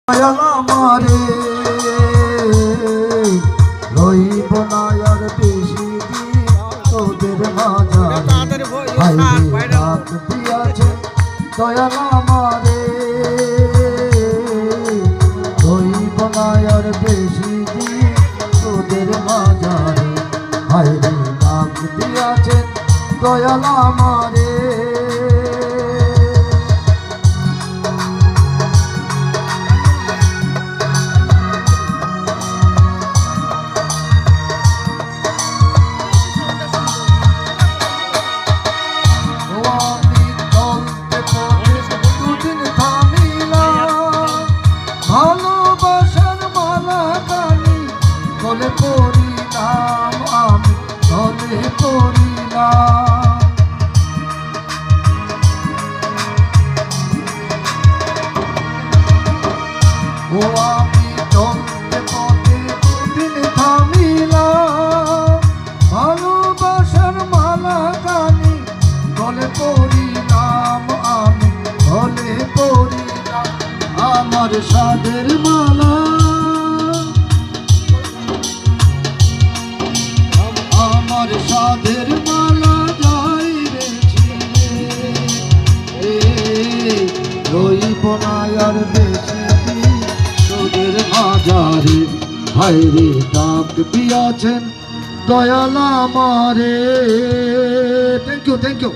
আমারে রইব না আর বেশি দিন তোদের মাঝারে ডাক দিয়াছে দয়াল আমারে রইব না আর বেশি দিন তোদের মাঝারে হায়রে ডাক দিয়াছে দয়াল আমারে গলে পড়িলাম আমি গলে পড়িলাম ও আমি চলতে পথে দুদিন থামিলাম ভালোবাসার মালা কানি গলে পড়িলাম আমি গলে পড়িলাম আমার সাদের মালা আমার সাধের মালা যাই রে রইব না আর বেশি তোদের মাঝারে হায়রে ডাক দিয়াছেন দয়াল আমারে। Thank you.